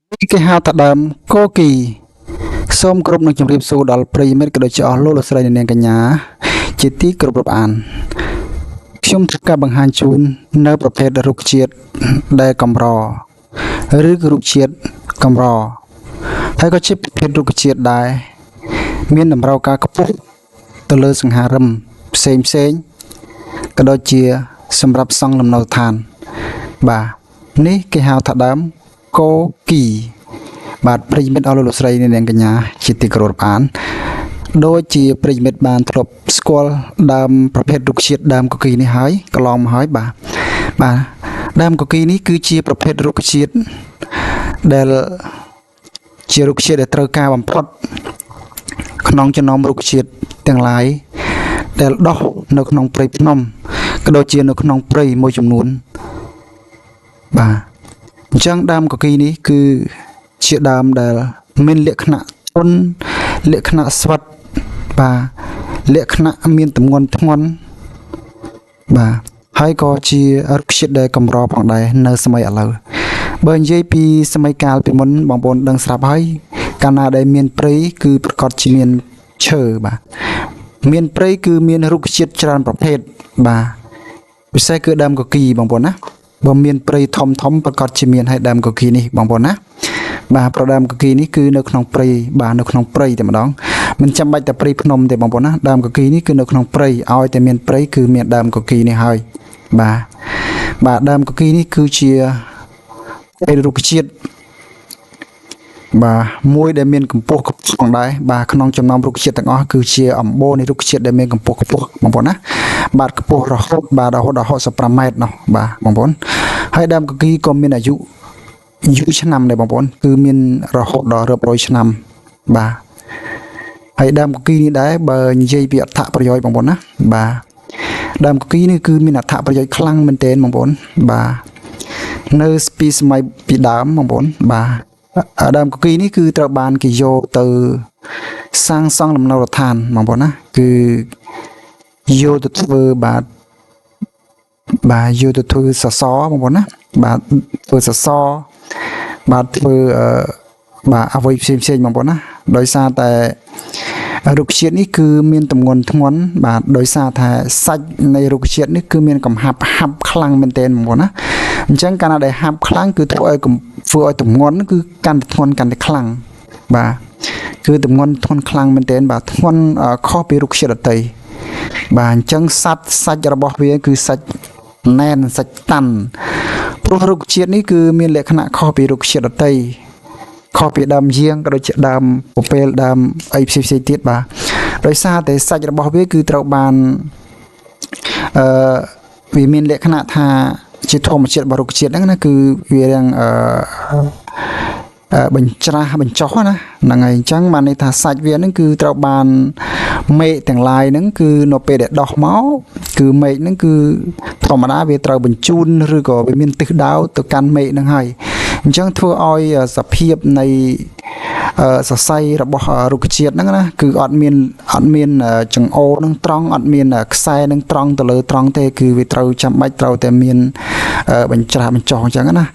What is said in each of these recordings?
គេហៅថាដើមកូគីសូមគ្រប់នឹងជម្រាបសួរដល់ប្រិយមិត្តក៏ដូចជាអស់លោកលោកស្រីនិងនាងកញ្ញាជាទីគោរពរាប់អានខ្ញុំធ្វើការបង្ហាញជូននៅប្រភេទរុក្ខជាតិដែលកម្រឬក៏រុក្ខជាតិកម្រហើយក៏ជាប្រភេទរុក្ខជាតិដែលមានតម្រូវការខ្ពស់ទៅលើសង្ហារិមផ្សេងក៏ដូចជាសម្រាប់សង់លំនៅឋានបាទនេះគេហៅថាដើមកូគីបាទប្រិយមិត្តអស់លោកស្រីនិងនាងកញ្ញាជាទីគោរពអានដូចជាប្រិយមិត្តបានធ្លាប់ស្គាល់ដើមប្រភេទរុក្ខជាតិដើមកូគីនេះហើយកន្លងមកហើយបាទដើមកូគីនេះគឺជាប្រភេទរុក្ខជាតិដែលជារុក្ខជាតិដែលត្រូវការបំផុតក្នុងចំណោមរុក្ខជាតិទាំងឡាយដែលដុះនៅក្នុងព្រៃភ្នំក៏ដូចជានៅក្នុងព្រៃមួយចំនួនបាទអញ្ចឹងដើមកូគីនេះគឺជាដើមដែលមានលក្ខណៈទន់លក្ខណៈស្វិតបាទលក្ខណៈមានទម្ងន់ធ្ងន់បាទហើយក៏ជារុក្ខជាតិដែលកម្រផងដែរនៅសម័យឥឡូវបើនិយាយពីសម័យកាលពីមុនបងប្អូនដឹងស្រាប់ហើយកាលណាដែលមានព្រៃគឺប្រកាសជាមានឈើបាទមានព្រៃគឺមានរុក្ខជាតិច្រើនប្រភេទបាទពិសេសគឺដើមកូគីបងប្អូនណាបើមានព្រៃធំប្រកាសជាមានហើយដើមកូគីនេះបងប្អូនណាបាទប្រដើមកូគីនេះគឺនៅក្នុងព្រៃបាទនៅក្នុងព្រៃតែម្ដងមិនចាំបាច់តែព្រៃភ្នំទេបងប្អូនណាដើមកូគីនេះគឺនៅក្នុងព្រៃឲ្យតែមានព្រៃគឺមានដើមកូគីនេះហើយបាទដើមកូគីនេះគឺជារុក្ខជាតិបាទមួយដែលមានកម្ពស់ខ្ពស់ផងដែរបាទក្នុងចំណោមរុក្ខជាតិទាំងអស់គឺជាអំបូរនៃរុក្ខជាតិដែលមានកម្ពស់ខ្ពស់បងប្អូនណាបាទខ្ពស់រហូតដល់65ម៉ែត្រនោះបាទបងប្អូនហើយដើមកូគីក៏មានអាយុឆ្នាំដែរបងប្អូនគឺមានរហូតដល់រាប់រយឆ្នាំបាទហើយដើមកូគីនេះដែរបើនិយាយពីអត្ថប្រយោជន៍បងប្អូនណាបាទដើមកូគីនេះគឺមានអត្ថប្រយោជន៍ខ្លាំងមែនទែនបងប្អូនបាទនៅពីសម័យពីដើមបងប្អូនបាទដើមកូគីនេះគឺត្រូវបានគេយកទៅសាងសង់លំនៅដ្ឋានបងប្អូនណាគឺយកទៅធ្វើបាទយកទៅធ្វើសសរបងប្អូនណាបាទធ្វើសសរបាទធ្វើបាទអ្វីផ្សេងបងប្អូនណាដោយសារតែរុក្ខជាតិនេះគឺមានទម្ងន់ធ្ងន់បាទដោយសារថាសាច់នៃរុក្ខជាតិនេះគឺមានកំហាប់ហាប់ខ្លាំងមែនទែនបងប្អូនណាអញ្ចឹងកាលណាដែលហាប់ខ្លាំងគឺធ្វើឲ្យទម្ងន់គឺកាន់តែធ្ងន់កាន់តែខ្លាំងបាទគឺទម្ងន់ធ្ងន់ខ្លាំងមែនទែនបាទធ្ងន់ខុសពីរុក្ខជាតិដទៃបាទអញ្ចឹងសាច់របស់វាគឺសាច់ណែនសាច់តាន់ព្រោះរុក្ខជាតិនេះគឺមានលក្ខណៈខុសពីរុក្ខជាតិដទៃខុសពីដើមយាងក៏ដូចជាដើមពពែលដើមអីផ្សេងទៀតបាទដោយសារតែសាច់របស់វាគឺត្រូវបានវាមានលក្ខណៈថាជាធម្មជាតិរបស់រុក្ខជាតិហ្នឹងណាគឺវារៀងបញ្ច្រាស់បញ្ចុះណាហ្នឹងហើយអញ្ចឹងបានន័យថាសាច់វាហ្នឹងគឺត្រូវបានមេឃទាំងឡាយហ្នឹងគឺនៅពេលដែលដោះមកគឺមេឃហ្នឹងគឺធម្មតាវាត្រូវបញ្ជូនឬក៏វាមានទិសដៅទៅកាន់មេឃហ្នឹងហើយអញ្ចឹងធ្វើឲ្យសភាពនៃសរសៃរបស់រុក្ខជាតិហ្នឹងណាគឺអត់មានចង្អូរនឹងត្រង់អត់មានខ្សែនឹងត្រង់ទៅលើត្រង់ទេគឺវាត្រូវចាំបាច់ត្រូវតែមានបញ្ច្រាស់បញ្ចុះអញ្ចឹងណា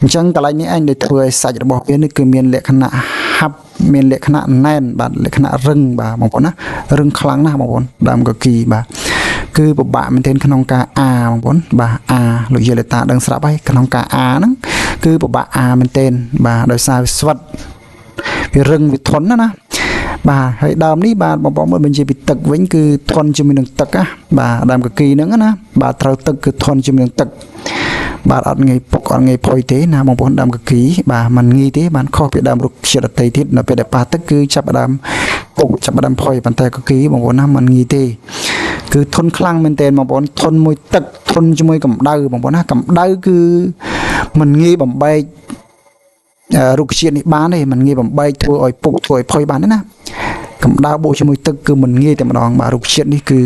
អញ្ចឹងកន្លែងនេះឯងដែលធ្វើឲ្យសាច់របស់វានេះគឺមានលក្ខណៈហាប់មានលក្ខណៈណែនបាទលក្ខណៈរឹងបាទបងប្អូនណារឹងខ្លាំងណាស់បងប្អូនដើមកូគីបាទគឺពិបាកមែនទែនក្នុងការបងប្អូនបាទលោកយាយលេតាដឹងស្រាប់ហើយក្នុងការហ្នឹងគឺពិបាកមែនទែនបាទដោយសារវាស្វិតវារឹងវាធន់ណាបាទហើយដើមនេះបាទបងប្អូនមើលបញ្ជាពីទឹកវិញគឺធន់ជាមួយនឹងទឹកណាបាទដើមកូគីហ្នឹងណាបាទត្រូវទឹកគឺធន់ជាមួយនឹងទឹកបាទអត់ងាយពុកអត់ងាយផុយទេណាបងប្អូនដើមកូគីបាទมันងាយទេបានខុសពីដើមរុក្ខជាតិដទៃទៀតនៅពេលដែលប៉ះទឹកគឺចាប់ដើមពុកចាប់ដើមផុយប៉ុន្តែកូគីបងប្អូនណាมันងាយទេគឺធន់ខ្លាំងមែនទែនបងប្អូនធន់មួយទឹកធន់ជាមួយកម្ដៅបងប្អូនណាកម្ដៅគឺมันងាយបំបែករុក្ខជាតិនេះបានទេมันងាយបំបែកធ្វើឲ្យពុកធ្វើឲ្យផុយបានទេណាកម្ដៅបូកជាមួយទឹកគឺมันងាយតែម្ដងបាទរុក្ខជាតិនេះគឺ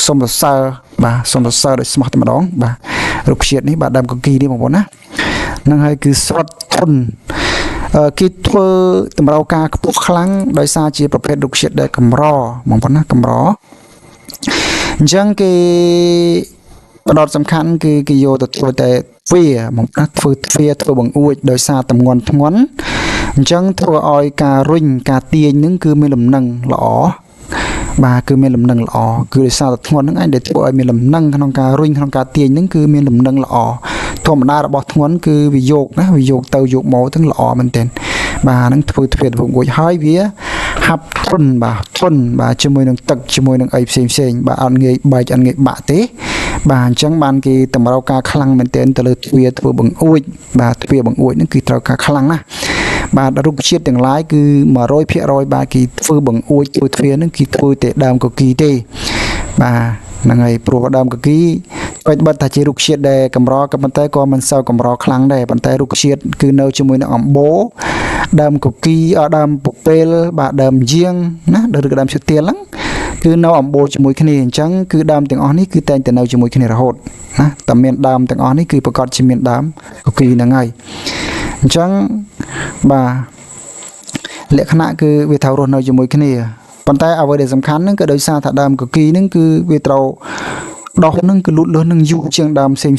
សុំសរសើរបាទសុំសរសើរដោយស្មោះតែម្ដងបាទរុក្ខជាតិនេះបាទដើមកូគីនេះបងប្អូនណាហ្នឹងហើយគឺស្រុតធន់គេធ្វើតម្រូវការខ្ពស់ខ្លាំងដោយសារជាប្រភេទរុក្ខជាតិដែលកម្របងប្អូនណាកម្រអញ្ចឹងគេផ្ដោតសំខាន់គឺគេយកទៅធ្វើតែ វាមកណាធ្វើទ្វាធ្វើបង្អួចដោយសារតំងន់ធ្ងន់អញ្ចឹងធ្វើឲ្យការរុញការទាញនឹងគឺមានលំនឹងល្អបាទគឺមានលំនឹងល្អគឺដោយសារតែធ្ងន់ហ្នឹងឯងដែលធ្វើឲ្យមានលំនឹងក្នុងការរុញក្នុងការទាញហ្នឹងគឺមានលំនឹងល្អធម្មតារបស់ធ្ងន់គឺវាយកណាវាយកទៅយកមកទាំងល្អមែនទែនបាទហ្នឹងធ្វើទ្វាធ្វើបង្អួចហើយវាហាប់ធន់បាទជាមួយនឹងទឹកជាមួយនឹងអីផ្សេងបាទអត់ងាយបែកអត់ងាយបាក់ទេបាទអញ្ចឹងបានគេតម្រូវការខ្លាំងមែនទែនទៅលើទ្វាធ្វើបង្អួចបាទទ្វាបង្អួចហ្នឹងគឺត្រូវការខ្លាំងណាស់បាទរុក្ខជាតិទាំងឡាយគឺ 100% បាទគេធ្វើបង្អួចធ្វើទ្វាហ្នឹងគេធ្វើតែដើមកគីទេបាទហ្នឹងហើយព្រោះដើមកគីបែបបិទថាជារុក្ខជាតិដែលកម្រក៏ប៉ុន្តែក៏មិនសូវកម្រខ្លាំងដែរប៉ុន្តែរុក្ខជាតិគឺនៅជាមួយនឹងអំបូរដើមកគីដើមពពេលបាទដើមយាងណាឬក៏ដើមឈើទាលហ្នឹងគឺនៅអំបូរជាមួយគ្នាអញ្ចឹងគឺដើមទាំងអស់នេះគឺតែងតែនៅជាមួយគ្នារហូតណាតែមានដើមទាំងអស់នេះគឺប្រកាសជាមានដើមកគីហ្នឹងហើយអញ្ចឹងបាទលក្ខណៈគឺវាត្រូវរស់នៅជាមួយគ្នាប៉ុន្តែអ្វីដែលសំខាន់ហ្នឹងក៏ដោយសារថាដើមកគីហ្នឹងគឺវាត្រូវដោះហ្នឹងគឺលូតលាស់នឹងយូរជាងដើមផ្សេង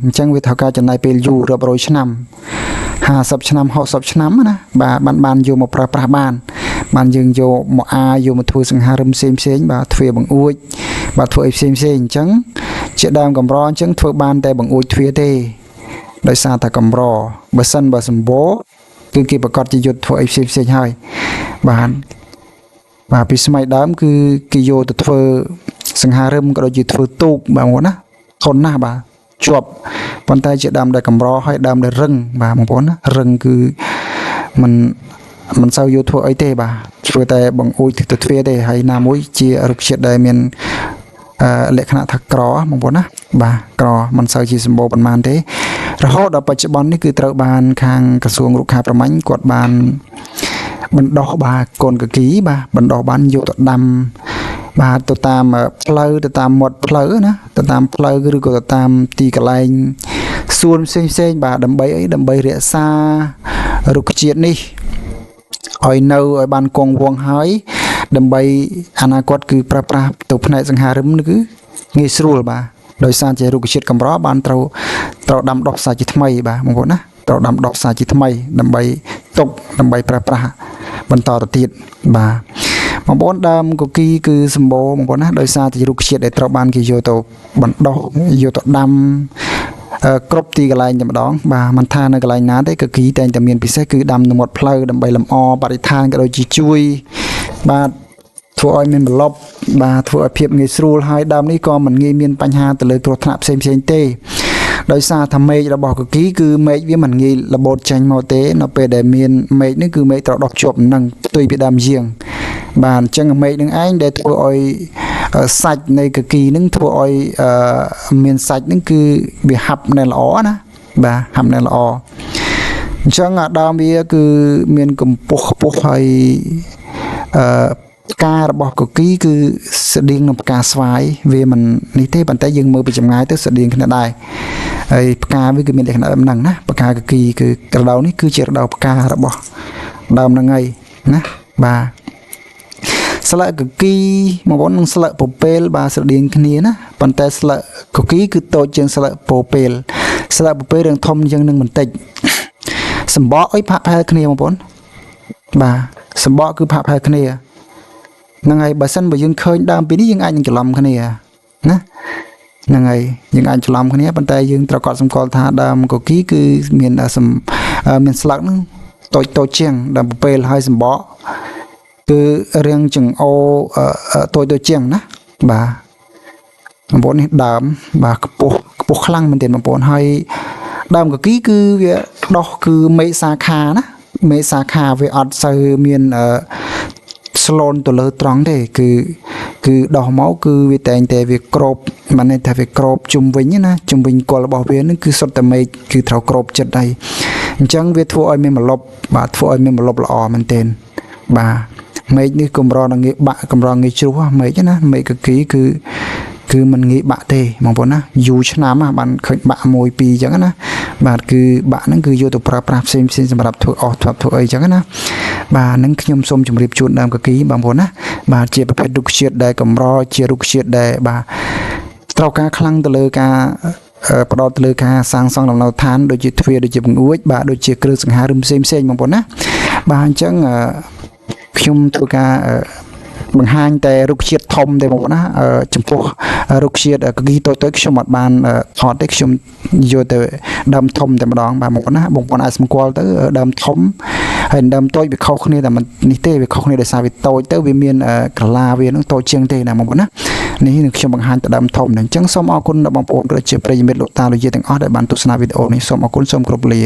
អញ្ចឹងវាត្រូវការចំណាយពេលយូររាប់រយឆ្នាំ50ឆ្នាំ60ឆ្នាំណាបាទបានយកមកប្រើប្រាស់បានយើងយកមកយកមកធ្វើសង្ហារឹមផ្សេងបាទទ្វាបង្អួចបាទធ្វើអីផ្សេងអញ្ចឹងជាដើមកម្រអញ្ចឹងធ្វើបានតែបង្អួចទ្វាទេដោយសារតែកម្របើសិនបើសម្បូរគឺគេប្រកាសជាយុទ្ធធ្វើអីផ្សេងហើយបាទពីសម័យដើមគឺគេយកទៅធ្វើសង្ហារឹមក៏ដូចជាធ្វើទូកបងប្អូនណាធន់ណាស់បាទជាប់ប៉ុន្តែជាដើមដែលកម្រហើយដើមដែលរឹងបាទបងប្អូនណារឹងគឺមិនសូវយកធ្វើអីទេបាទធ្វើតែបង្អួចទៅទ្វាទេហើយណាមួយជារុក្ខជាតិដែលមានលក្ខណៈថាក្របងប្អូនណាបាទក្រមិនសូវជាសម្បូរប៉ុន្មានទេរហូតដល់បច្ចុប្បន្ននេះគឺត្រូវបានខាងក្រសួងរុក្ខាប្រមាញ់គាត់បានបណ្ដោះបាទកូនកគីបាទបណ្ដោះបានយកទៅដាំបាទទៅតាមផ្លូវទៅតាមមាត់ផ្លូវណាទៅតាមផ្លូវឬក៏ទៅតាមទីកន្លែងសួនផ្សេងបាទដើម្បីអីដើម្បីរក្សារុក្ខជាតិនេះឲ្យនៅឲ្យបានគង់វង្សហើយដើម្បីអនាគតគឺប្រើប្រាស់ទៅផ្នែកសង្ហារឹមគឺងាយស្រួលបាទដោយសារជារុក្ខជាតិកម្របានត្រូវដាំដុះសារជាថ្មីបាទបងប្អូនណាត្រូវដាំដុះសារជាថ្មីដើម្បីទុកដើម្បីប្រើប្រាស់បន្តទៅទៀតបាទបងប្អូនដើមកគីគឺសម្បូរបងប្អូនណាដោយសារតែរុក្ខជាតិដែលត្រូវបានគេយកទៅបណ្ដុះយកទៅដាំគ្រប់ទីកន្លែងតែម្ដងបាទមិនថានៅកន្លែងណាទេកគីតែងតែមានពិសេសគឺដាំនៅមាត់ផ្លូវដើម្បីលម្អបរិស្ថានក៏ដូចជាជួយបាទធ្វើឲ្យមានម្លប់បាទធ្វើឲ្យភាពងាយស្រួលហើយដើមនេះក៏មិនងាយមានបញ្ហាទៅលើគ្រោះថ្នាក់ផ្សេងទេដោយសារថាមេឃរបស់កគីគឺមេឃវាមិនងាយរបូតចេញមកទេនៅពេលដែលមានមេឃនេះគឺមេឃត្រូវដោះជាប់នឹងផ្ទុយពីដើមយាងបាទអញ្ចឹងមេឃនឹងឯងដែលធ្វើឲ្យសាច់នៃកគីនឹងធ្វើឲ្យមានសាច់នឹងគឺវាហាប់ណែល្អណាបាទហាប់ណែល្អអញ្ចឹងដើមវាគឺមានកម្ពស់ខ្ពស់ហើយផ្ការបស់កគីគឺស្តៀងនឹងផ្កាស្វាយវាមិននេះទេប៉ុន្តែយើងមើលពីចម្ងាយទៅស្តៀងគ្នាដែរហើយផ្កាវាគឺមានលក្ខណៈបែបហ្នឹងណាផ្កាកគីគឺរដូវនេះគឺជារដូវផ្ការបស់ដើមហ្នឹងហើយណាបាទស្លឹកកគីមកបងនឹងស្លឹកពពេលបាទស្រដៀងគ្នាណាប៉ុន្តែស្លឹកកគីគឺតូចជាងស្លឹកពពេលស្លឹកពពេលរឿងធំជាងនឹងបន្តិចសម្បកអុយផាក់ផែលគ្នាបងប្អូនបាទសម្បកគឺផាក់ផែលគ្នាហ្នឹងហើយបើសិនបើយើងឃើញដើមពីនេះយើងអាចនឹងច្រឡំគ្នាណាហ្នឹងហើយយើងអាចច្រឡំគ្នាប៉ុន្តែយើងត្រូវកត់សម្គាល់ថាដើមកគីគឺមានស្លឹកហ្នឹងតូចជាងដើមពពេលហើយសម្បកគឺរាងចង្អូតូចជាងណាបាទបងប្អូននេះដើមបាទខ្ពស់ខ្លាំងមែនទែនបងប្អូនហើយដើមកគីគឺវាដោះគឺមេសាខាណាមេសាខាវាអត់សូវមានស្លូនទៅលើត្រង់ទេគឺដោះមកគឺវាតែងតែវាក្របមិនន័យថាវាក្របជុំវិញណាជុំវិញគល់របស់វានឹងគឺសុទ្ធតែមេឃគឺត្រូវក្របចិត្តហើយអញ្ចឹងវាធ្វើឲ្យមានម្លប់បាទធ្វើឲ្យមានម្លប់ល្អមែនទែនបាទមេឃនេះកម្រនឹងងាយបាក់កម្រងាយជ្រុះមេឃណាមេឃកគីគឺมันងាយបាក់ទេបងប្អូនណាយូរឆ្នាំបានឃើញបាក់1 2អញ្ចឹងណាបាទគឺបាក់ហ្នឹងគឺយកទៅប្រើប្រាស់ផ្សេងសម្រាប់ធ្វើអស់ធ្វើអីអញ្ចឹងណាបាទនឹងខ្ញុំសូមជម្រាបជូនដើមកគីបងប្អូនណាបាទជាប្រភេទរុក្ខជាតិដែលកម្រជារុក្ខជាតិដែលបាទត្រូវការខ្លាំងទៅលើការ ផ្ដោតទៅលើការសាងសង់ដំណើរឋានដូចជាទ្វារដូចជាបង្អួចបាទដូចជាគ្រឿងសង្ហារឹមផ្សេងៗបងប្អូនណាបាទអញ្ចឹងខ្ញុំធ្វើការបង្ហាញតែរុក្ខជាតិធំទេបងប្អូនណាចំពោះរុក្ខជាតិគគីតូចៗខ្ញុំអត់បានថតទេខ្ញុំយកទៅដើមធំតែម្ដងបាទបងប្អូនណាបងប្អូនអាចសម្គាល់ទៅដើមធំហើយដើមតូចវាខុសគ្នាតែនេះទេវាខុសគ្នាដោយសារវាតូចទៅវាមានកាឡាវានឹងតូចជាងទេណាបងប្អូនណានេះនឹងខ្ញុំបង្ហាញតែដើមធំអញ្ចឹងសូមអរគុណដល់បងប្អូនក៏ជាប្រិយមិត្តលោកតាលោកយាយទាំងអស់ដែលបានទស្សនាវីដេអូនេះសូមអរគុណសូមគោរពលា